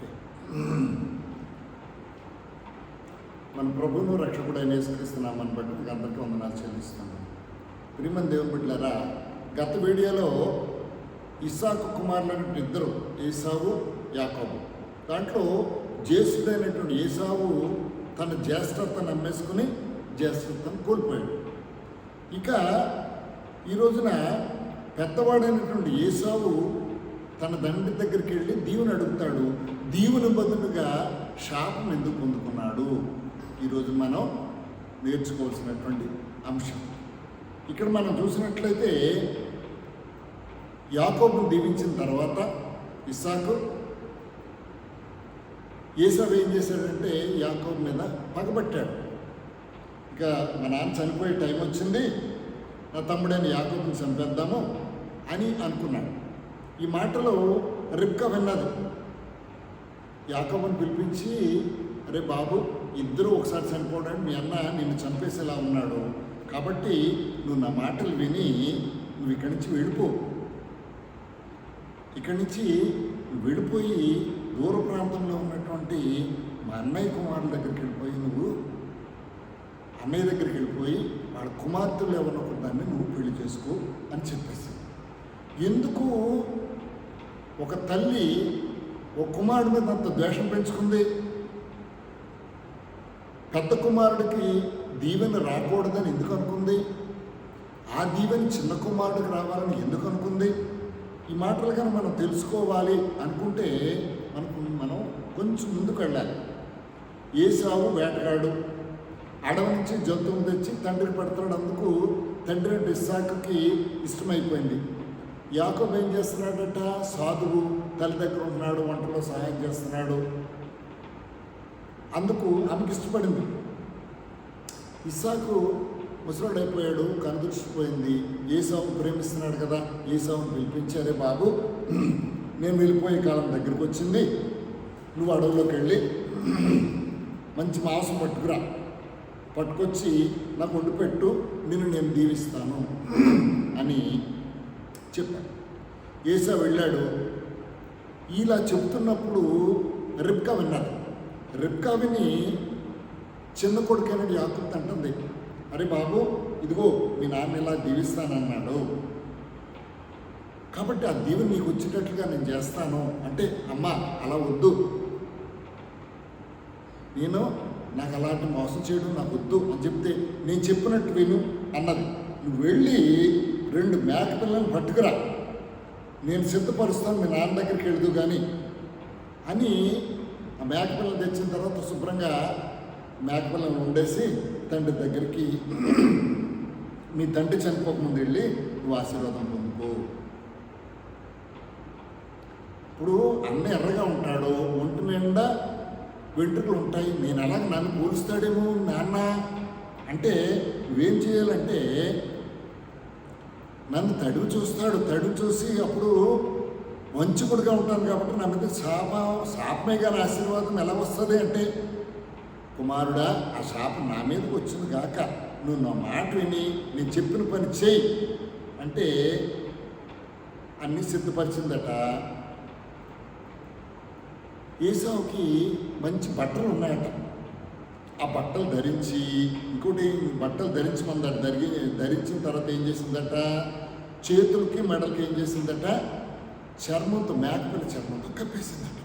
Okay. మన ప్రభువును రక్షకుడైన యేసుక్రీస్తునామని బట్టి మీకు అందరికీ వందనాలు చెల్లిస్తున్నాను. ప్రియమైన దేవుని బిడ్డలారా, గత వీడియోలో ఇస్సాకు కుమారులైనటువంటి ఇద్దరు, ఏసావు, యాకోబు. దాంట్లో జ్యేష్ఠుడైనటువంటి ఏసావు తన జ్యేష్ఠతను నమ్మేసుకుని జ్యేష్ఠతను కోల్పోయాడు. ఇక ఈ రోజున పెద్దవాడైనటువంటి ఏసావు తన తండ్రి దగ్గరికి వెళ్ళి దీవుని అడుగుతాడు. దీవుని బదులుగా శాపం ఎందుకు పొందుకున్నాడు? ఈరోజు మనం నేర్చుకోవాల్సినటువంటి అంశం. ఇక్కడ మనం చూసినట్లయితే యాకోబును దీవించిన తర్వాత ఇస్సాకు, ఏసావు ఏం చేశాడంటే యాకోబు మీద పగబట్టాడు. ఇక మా నాన్న చనిపోయే టైం వచ్చింది, నా తమ్ముడైన యాకోబుని చంపేద్దాము అని అనుకున్నాడు. ఈ మాటలు రిబ్కా విన్నది. యాకోబుని పిలిపించి, అరే బాబు, ఇద్దరు ఒకసారి చనిపోవడానికి మీ అన్న నిన్ను చంపేసేలా ఉన్నాడు, కాబట్టి నువ్వు నా మాటలు విని నువ్వు ఇక్కడి నుంచి వెళ్ళిపో. ఇక్కడి నుంచి వెళ్ళిపోయి దూర ప్రాంతంలో ఉన్నటువంటి మా అన్నయ్య కుమారుల దగ్గరికి వెళ్ళిపోయి నువ్వు అన్నయ్య దగ్గరికి వెళ్ళిపోయి వాళ్ళ కుమార్తెలు ఎవరినో దాన్ని నువ్వు పెళ్లి చేసుకో అని చెప్పేసి. ఎందుకు ఒక తల్లి ఒక కుమారుడి మీద అంత ద్వేషం పెంచుకుంది? పెద్ద కుమారుడికి దీవెన రాకూడదని ఎందుకు అనుకుంది? ఆ దీవెన చిన్న కుమారుడికి రావాలని ఎందుకు అనుకుంది? ఈ మాటలు కానీ మనం తెలుసుకోవాలి అనుకుంటే మనం కొంచెం ముందుకు వెళ్ళాలి. ఏసావు వేటగాడు, అడవి నుంచి జంతువులు తెచ్చి తండ్రికి పెడతాడు. అందుకు తండ్రి అంటే ఇస్సాకుకి ఇష్టమైపోయింది. యాకోబు ఏం చేస్తున్నాడట? సాధువు, తల్లి దగ్గర ఉంటున్నాడు, వంటలో సహాయం చేస్తున్నాడు. అందుకు ఆమెకి ఇష్టపడింది. ఇస్సాకు ముసలాడైపోయాడు, కనుదృష్టిపోయింది. ఏసావును ప్రేమిస్తున్నాడు కదా, ఏసావును పిలిపించారే బాబు, నేను వెళ్ళిపోయే కాలం దగ్గరికి వచ్చింది, నువ్వు అడవిలోకి వెళ్ళి మంచి మాంసం పట్టుకొచ్చి నాకు వండి పెట్టు, నేను దీవిస్తాను అని చెప్పాడు. ఏసా వెళ్ళాడు. ఇలా చెప్తున్నప్పుడు రిబ్కా విన్నాడు. రిబ్కా విని చిన్న కొడుకైన యాకోబు అంటుంది, అరే బాబు, ఇదిగో మీ నాన్న ఇలా దీవిస్తానన్నాడు, కాబట్టి ఆ దీవెన నీకు వచ్చేటట్లుగా నేను చేస్తాను అంటే, అమ్మ అలా వద్దు, నాకు అలాంటి మోసం చేయడం నాకు వద్దు అని చెప్తే, నేను చెప్పినట్టు విను అన్నది. నువ్వు వెళ్ళి 2 మేక పిల్లలను పట్టుకురా, నేను సిద్ధపరుస్తాను, మీ నాన్న దగ్గరికి వెళదు కానీ అని ఆ మేక పిల్లలు తెచ్చిన తర్వాత శుభ్రంగా మేక పిల్లలను వండేసి తండ్రి దగ్గరికి, మీ తండ్రి చనిపోకముందు వెళ్ళి నువ్వు ఆశీర్వాదం పొందుకో. ఇప్పుడు అన్న ఎర్రగా ఉంటాడు, ఒంటి నిండా వెంట్రుకలు ఉంటాయి, నేను అలాగే నన్ను పోలుస్తాడేమో నాన్న అంటే నువ్వేం చేయాలంటే, నన్ను తడివి చూస్తాడు, తడివి చూసి అప్పుడు వంచుకుడుగా ఉంటాను కాబట్టి నా మీద శాపమే కానీ ఆశీర్వాదం ఎలా వస్తుంది అంటే, కుమారుడా, ఆ శాపం నా మీదకి వచ్చింది కాక నువ్వు నా మాట విని నేను చెప్పిన పని చేయి అంటే అన్నీ సిద్ధపరిచిందట. ఏసావుకి మంచి బట్టలు ఉన్నాయట. ఆ బట్టలు ధరించి, ఇంకోటి బట్టలు ధరించమందట. ధరించిన తర్వాత ఏం చేసిందట? చేతులకి మెడలకి ఏం చేసిందట? చర్మంతో, మేకపిల్ల చర్మంతో కప్పేసిందట.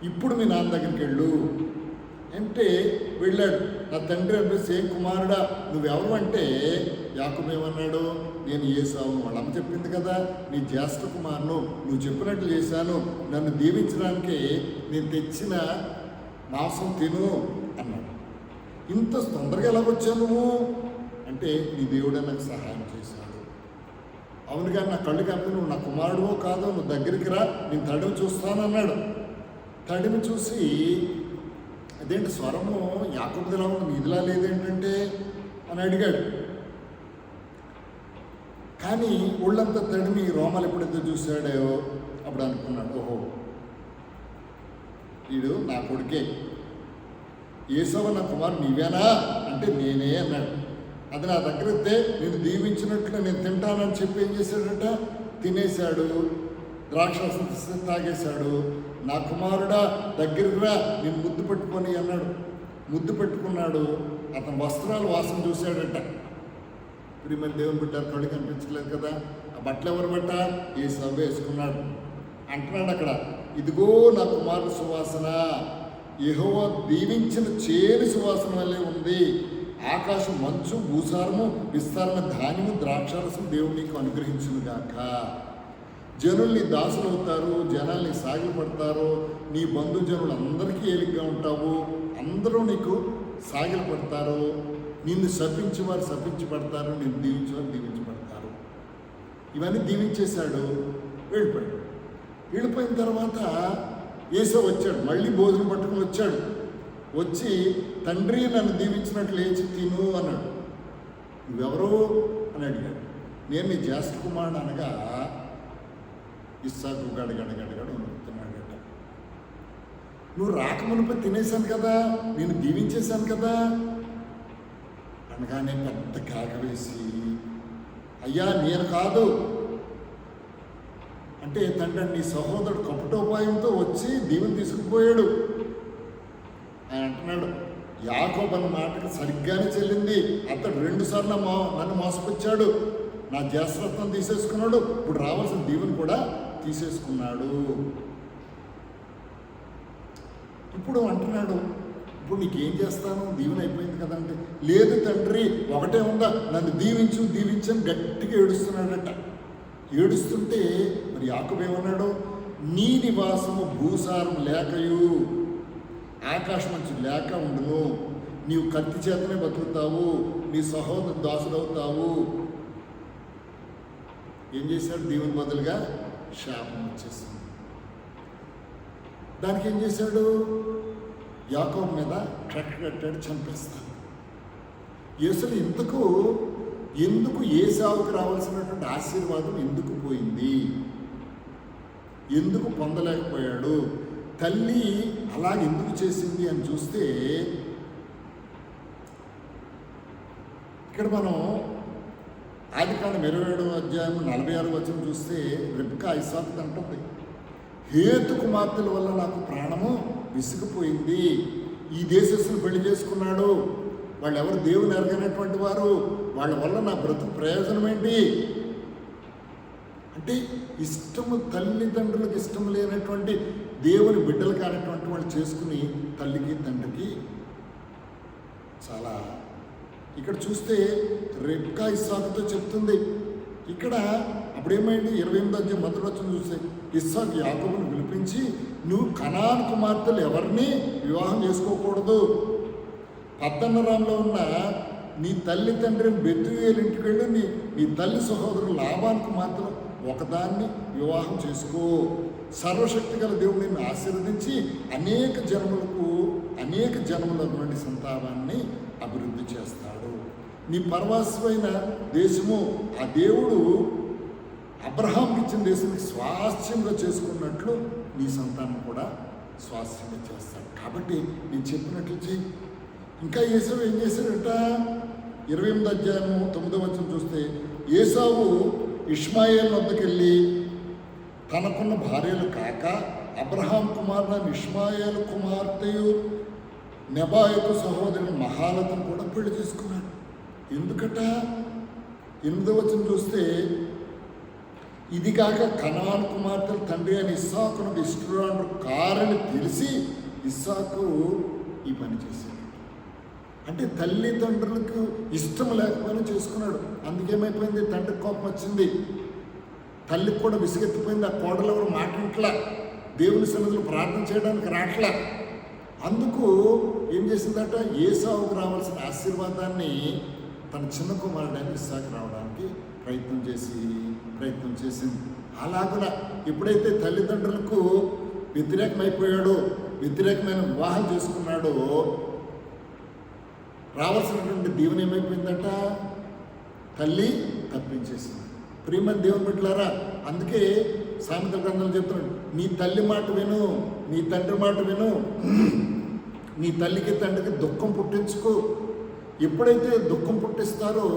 ఇప్పుడు మీ నాన్న దగ్గరికి వెళ్ళు అంటే వెళ్ళాడు. నా తండ్రి అంటే, సేమ్ కుమారుడా నువ్వెవరు అంటే, యాకోబు ఏమన్నాడు? నేను ఏసావును, వాళ్ళమ్మ చెప్పింది కదా, నీ జ్యేష్ఠ కుమారును, నువ్వు చెప్పినట్లు చేశాను, నన్ను దీవించడానికి నేను తెచ్చిన మాంసం తిను అన్నాడు. ఇంత తొందరగా ఎలాగొచ్చావు నువ్వు అంటే, నీ దేవుడే నాకు సహాయం చేశాడు. అవును కానీ నా కళ్ళు కప్పి నువ్వు నా కుమారుడువో కాదో, నువ్వు దగ్గరికి రా, నేను తడిమి చూస్తాను అన్నాడు. తడిమి చూసి, అదేంటి స్వరము యాకోబుదిలా ఉంది, నీదిలా లేదేంటంటే అని అడిగాడు. కానీ ఒళ్ళంతా తడిమి రోమాలు ఎప్పుడైతే చూశాడో అప్పుడు అనుకున్నాడు, ఓహో వీడు నా కొడుకే, ఏసావు నా కుమారుడు నీవేనా అంటే నేనే అన్నాడు. అది నా దగ్గర వస్తే నేను దీవించినట్లు నేను తింటానని చెప్పి ఏం చేశాడట? తినేశాడు. ద్రాక్షరసం తీసుకొని తాగేశాడు. నా కుమారుడా దగ్గరికి రా, నేను ముద్దు పెట్టుకొని అన్నాడు. ముద్దు పెట్టుకున్నాడు. అతని వస్త్రాలు వాసన చూశాడట. ప్రియమైన దేవుని బిడ్డ కళ్ళు కనిపించలేదు కదా. ఆ బట్టలు ఎవరు బట్ట? ఏసావు వేసుకున్నాడు. అంటున్నాడు అక్కడ, ఇదిగో నా కుమారుడు సువాసన యెహోవా దీవించిన చేని సువాసన వల్లే ఉంది. ఆకాశం మంచు భూసారము విస్తారమైన ధాన్యము ద్రాక్షారసం దేవుడు నీకు అనుగ్రహించును గాక. జనుల్ని దాసులవుతారు, జనాల్ని సాగిలపడతారు. నీ బంధుజనులు అందరికీ ఏలిగ్గా ఉంటావు. అందరూ నీకు సాగిలపడతారు. నిన్ను శపించేవారు శపించబడతారు, నిన్ను దీవించేవారు దీవించబడతారు. ఇవన్నీ దీవించేశాడు. వెళ్ళిపోయాడు. వెళ్ళిపోయిన తర్వాత ఏసో వచ్చాడు. మళ్ళీ భోజనం పట్టుకుని వచ్చాడు. వచ్చి తండ్రి నన్ను దీవించినట్లు లేచి తిను అన్నాడు. నువ్వెవరు అని అడిగాడు. నేను నీ జ్యేష్ఠ కుమారుడు అనగా ఇస్సాకు గడగడగడగడ ఉనుకుతున్నాడట. నువ్వు రాకమునుపై తినేశాను కదా, నేను దీవించేశాను కదా అనగానే పెద్ద కేక వేసి, అయ్యా నేను కాదు అంటే తండ్రి నీ సహోదరుడు కపటోపాయంతో వచ్చి దీవెన తీసుకుపోయాడు. ఆయన అంటున్నాడు, యాకోబు అన్న మాటకు సరిగ్గానే చెల్లింది. అతడు 2 సార్లు నన్ను మోసపుచ్చాడు. నా జ్యేష్ఠరత్నం తీసేసుకున్నాడు. ఇప్పుడు రావాల్సిన దీవెన కూడా తీసేసుకున్నాడు. ఇప్పుడు అంటున్నాడు, ఇప్పుడు నీకేం చేస్తాను, దీవెన అయిపోయింది కదంటే, లేదు తండ్రి ఒకటే ఉందా, నన్ను దీవించు దీవించని గట్టిగా ఏడుస్తున్నాడట. ఏడుస్తుంటే మరి యాకోబు ఏమన్నాడు, నీ నివాసము భూసారం లేకయు ఆకాశం నుంచి లేక ఉండును. నీవు కత్తి చేతనే బతుకుతావు, నీ సహోదరు దాసుడవుతావు. ఏం చేశాడు? దీవెన బదులుగా శాపం వచ్చేసింది. దానికి ఏం చేశాడు? యాకోబు మీద ట్రక్ కట్టాడు, చంపేస్తాడు. యేసుని ఎందుకు ఏసావుకు రావాల్సినటువంటి ఆశీర్వాదం ఎందుకు పోయింది, ఎందుకు పొందలేకపోయాడు, తల్లి అలా ఎందుకు చేసింది అని చూస్తే ఇక్కడ మనం ఆదికాండం 27వ అధ్యాయం 46వ వచనం చూస్తే రెబ్కా ఇస్సాకుతో అంటుంది, హేతు కుమార్తెల వల్ల నాకు ప్రాణము విసిగిపోయింది. ఈ దేశస్తులు పెళ్లి చేసుకున్నాడు, వాళ్ళు ఎవరు దేవుని ఎరగనటువంటి వారు, వాళ్ళ వల్ల నా బ్రతుకు ప్రయోజనం ఏంటి అంటే, ఇష్టము తల్లిదండ్రులకు ఇష్టం లేనటువంటి దేవుని బిడ్డలు కానటువంటి వాళ్ళు చేసుకుని తల్లికి తండ్రికి చాలా. ఇక్కడ చూస్తే రెబ్కా ఇస్సాకుతో చెప్తుంది. ఇక్కడ అప్పుడేమైంది? 28వ అధ్యాయం మొదటి వచనం చూస్తే ఇస్సాకు యాకోబును పిలిపించి, నువ్వు కనాను కుమార్తెలు ఎవరిని వివాహం చేసుకోకూడదు, పద్దన్నరాంలో ఉన్న నీ తల్లి తండ్రిని బెతుయేలు ఇంటికి వెళ్ళి నీ తల్లి సహోదరుడు లాబానుకు మాత్రం ఒకదాన్ని వివాహం చేసుకో. సర్వశక్తి గల దేవుడు నిన్ను ఆశీర్వదించి అనేక జన్మల నుండి సంతానాన్ని అభివృద్ధి చేస్తాడు. నీ పరవాసమైన దేశము ఆ దేవుడు అబ్రహాంకి ఇచ్చిన దేశానికి స్వాస్థ్యంగా చేసుకున్నట్లు నీ సంతానం కూడా స్వాస్థ్యంగా చేస్తాడు. కాబట్టి నేను చెప్పినట్లు చెయ్యి. ఇంకా ఏసావు ఏం చేశాడట? 28వ అధ్యాయము 9వ వచనం చూస్తే, ఏసావు ఇష్మాయేలు వద్దకు వెళ్ళి తనకున్న భార్యలు కాక అబ్రహాం కుమారుడు ఇష్మాయేలు కుమార్తెయు నెబాయతు సహోదరుని మహాలతను కూడా పెళ్లి చేసుకున్నాడు. ఎందుకట? 8వ వచనం చూస్తే, ఇది కాక కనాను కుమార్తెల తండ్రి అని ఇస్సాకునకు ఇష్టురాడు కారని తెలిసి ఇస్సాకు ఈ పని చేశాడు. అంటే తల్లిదండ్రులకు ఇష్టం లేకపోయినా చేసుకున్నాడు. అందుకేమైపోయింది? తండ్రికి కోపం వచ్చింది, తల్లికి కూడా విసిగెత్తిపోయింది. ఆ కోడలు ఎవరు మాట్లాడట్లా, దేవుని సన్నిధిలో ప్రార్థన చేయడానికి రాట్లా. అందుకు ఏం చేసిందట? ఏసావుకు రావాల్సిన ఆశీర్వాదాన్ని తన చిన్న కుమారుడైన ఇస్సాకు రావడానికి ప్రయత్నం చేసింది. అలాగున ఎప్పుడైతే తల్లిదండ్రులకు వ్యతిరేకమైపోయాడో, వ్యతిరేకమైన వివాహం చేసుకున్నాడో, రావాల్సినటువంటి దీవెన ఏమైపోయిందట? తల్లి తప్పించేసింది. ప్రియమైన దేవుని బిడ్డలారా, అందుకే సామెతల గ్రంథంలో చెప్తున్నాడు, నీ తల్లి మాట విను, నీ తండ్రి మాట విను, నీ తల్లికి తండ్రికి దుఃఖం పుట్టించుకో. ఎప్పుడైతే దుఃఖం పుట్టిస్తారో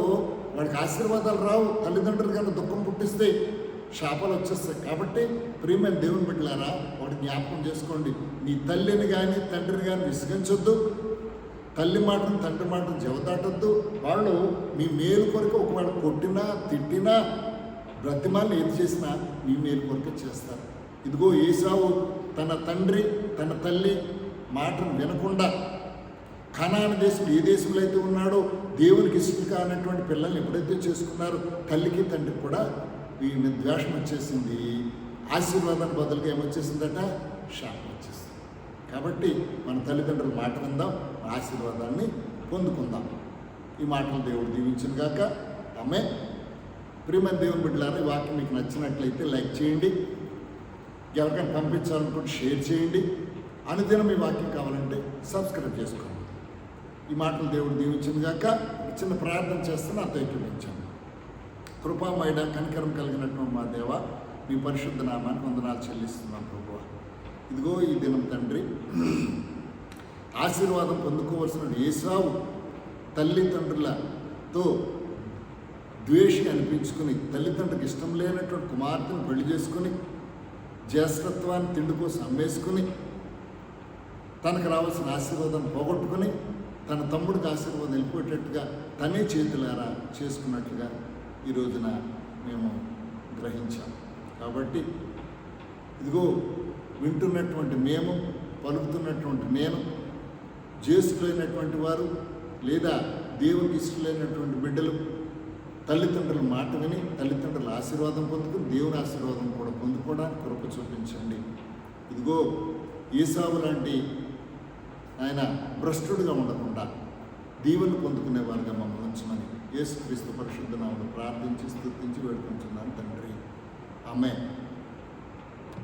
వాడికి ఆశీర్వాదాలు రావు. తల్లిదండ్రులు కన్నా దుఃఖం పుట్టిస్తే శాపాలు వచ్చేస్తాయి. కాబట్టి ప్రియమైన దేవుని బిడ్డలారా, ఒకటి జ్ఞాపకం చేసుకోండి, నీ తల్లిని కానీ తండ్రిని కానీ విసిగించొద్దు. తల్లి మాటను తండ్రి మాటను జవదాటొద్దు. వాళ్ళు మీ మేలు కొరకు ఒకవేళ కొట్టినా తిట్టినా బ్రతిమాలను ఏది చేసినా మీ మేలు కొరకు చేస్తారు. ఇదిగో ఏసావు తన తండ్రి తన తల్లి మాటను వినకుండా కనాను దేశంలో ఏ దేశంలో అయితే ఉన్నాడో దేవునికి ఇష్టం కానటువంటి పిల్లల్ని ఎప్పుడైతే చేసుకున్నారో తల్లికి తండ్రికి కూడా వీరి మీద ద్వేషం వచ్చేసింది. ఆశీర్వాదానికి బదులుగా ఏమొచ్చేసిందట? శాపం వచ్చేసింది. కాబట్టి మన తల్లిదండ్రుల మాట విందాం, ఆశీర్వాదాన్ని పొందుకుందాం. ఈ మాటలు దేవుడు దీవించును గాక. ఆమేన్. ప్రియమైన దేవుని బిడ్డలారా, ఈ వాక్యం మీకు నచ్చినట్లయితే లైక్ చేయండి, ఎవరికైనా పంపించాలనుకుంటే షేర్ చేయండి. అనుదినం ఈ వాక్యం కావాలంటే సబ్స్క్రైబ్ చేసుకోండి. ఈ మాటలు దేవుడు దీవించును గాక. చిన్న ప్రార్థన చేస్తే నాతో ఏకీభవించాను. కృపామయుడ కనికరం కలిగినటువంటి మా దేవ, మీ పరిశుద్ధ నామానికి వందనాలు చెల్లిస్తున్నాం ప్రభువా. ఇదిగో ఈ దినం తండ్రి, ఆశీర్వాదం పొందుకోవలసిన ఏసావు తల్లిదండ్రులతో ద్వేషి అనిపించుకుని తల్లిదండ్రులకు ఇష్టం లేనటువంటి కుమార్తెను పెళ్లి చేసుకుని జ్యేష్ఠత్వాన్ని తిండి కోసం అమ్మేసుకుని తనకు రావాల్సిన ఆశీర్వాదాన్ని పోగొట్టుకుని తన తమ్ముడికి ఆశీర్వాదం వెళ్ళిపోయేటట్టుగా తనే చేతులారా చేసుకున్నట్లుగా ఈ రోజున మేము గ్రహించాం. కాబట్టి ఇదిగో వింటున్నటువంటి మేము, పలుకుతున్నటువంటి నేను, జ్యేష్ఠులైనటువంటి వారు లేదా దేవునికి ఇష్టలైనటువంటి బిడ్డలు తల్లిదండ్రుల మాట విని తల్లిదండ్రుల ఆశీర్వాదం పొందుకుని దేవుని ఆశీర్వాదం కూడా పొందుకోవడానికి కృప చూపించండి. ఇదిగో ఏసావు లాంటి ఆయన భ్రష్టుడిగా ఉండకుండా దీవెనలు పొందుకునే వారిగా మమ్మల్ని ఉంచమని యేసుక్రీస్తు పరిశుద్ధ నామములో ప్రార్థించి స్తుతించి వేడుకుంటున్నాను తండ్రి. ఆమేన్.